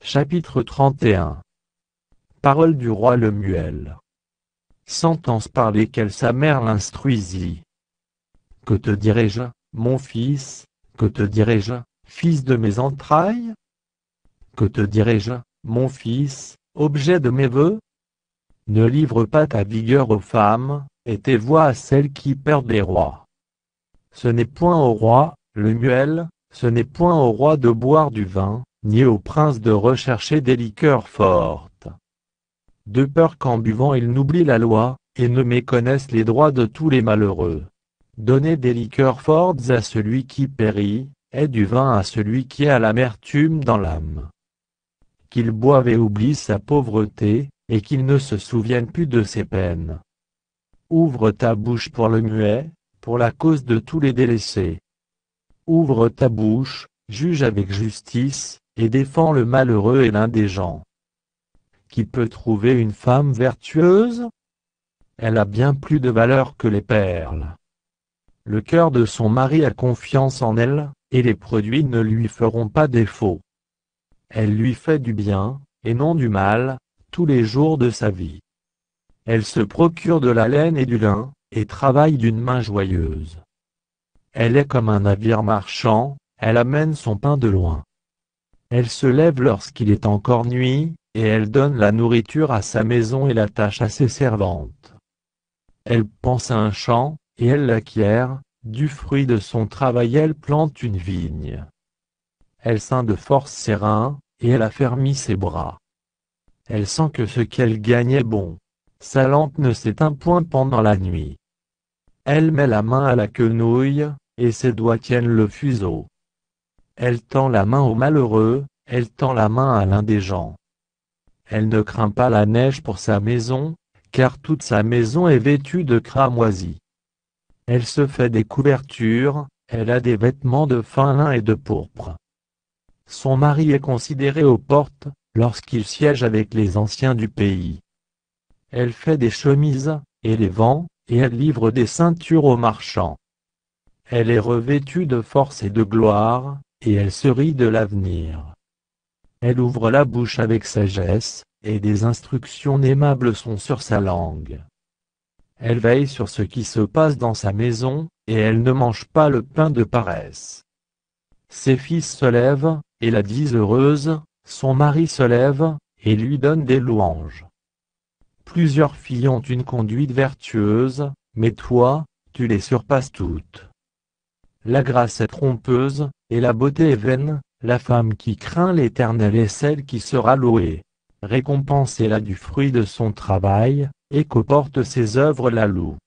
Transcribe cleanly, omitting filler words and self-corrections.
Chapitre 31. Paroles du roi Lemuel. Sentences par lesquelles sa mère l'instruisit. Que te dirai-je, mon fils, que te dirai-je, fils de mes entrailles? Que te dirai-je, mon fils, objet de mes vœux? Ne livre pas ta vigueur aux femmes, et tes voix à celles qui perdent les rois. Ce n'est point au roi, Lemuel, ce n'est point au roi de boire du vin, ni au prince de rechercher des liqueurs fortes. De peur qu'en buvant ils n'oublient la loi, et ne méconnaissent les droits de tous les malheureux. Donnez des liqueurs fortes à celui qui périt, et du vin à celui qui a l'amertume dans l'âme. Qu'il boive et oublie sa pauvreté, et qu'il ne se souvienne plus de ses peines. Ouvre ta bouche pour le muet, pour la cause de tous les délaissés. Ouvre ta bouche, juge avec justice, et défends le malheureux et l'indigent. Qui peut trouver une femme vertueuse? Elle a bien plus de valeur que les perles. Le cœur de son mari a confiance en elle, et les produits ne lui feront pas défaut. Elle lui fait du bien, et non du mal, tous les jours de sa vie. Elle se procure de la laine et du lin, et travaille d'une main joyeuse. Elle est comme un navire marchand, elle amène son pain de loin. Elle se lève lorsqu'il est encore nuit, et elle donne la nourriture à sa maison et la tâche à ses servantes. Elle pense à un champ, et elle l'acquiert, du fruit de son travail elle plante une vigne. Elle ceint de force ses reins, et elle affermit ses bras. Elle sent que ce qu'elle gagne est bon. Sa lampe ne s'éteint point pendant la nuit. Elle met la main à la quenouille, et ses doigts tiennent le fuseau. Elle tend la main au malheureux, elle tend la main à l'indigent. Elle ne craint pas la neige pour sa maison, car toute sa maison est vêtue de cramoisi. Elle se fait des couvertures, elle a des vêtements de fin lin et de pourpre. Son mari est considéré aux portes, lorsqu'il siège avec les anciens du pays. Elle fait des chemises, et les vend, et elle livre des ceintures aux marchands. Elle est revêtue de force et de gloire, et elle se rit de l'avenir. Elle ouvre la bouche avec sagesse, et des instructions aimables sont sur sa langue. Elle veille sur ce qui se passe dans sa maison, et elle ne mange pas le pain de paresse. Ses fils se lèvent, et la disent heureuse, son mari se lève, et lui donne des louanges. Plusieurs filles ont une conduite vertueuse, mais toi, tu les surpasses toutes. La grâce est trompeuse, et la beauté est vaine, la femme qui craint l'Éternel est celle qui sera louée. Récompensez-la du fruit de son travail, et qu'aux portes ses œuvres la louent.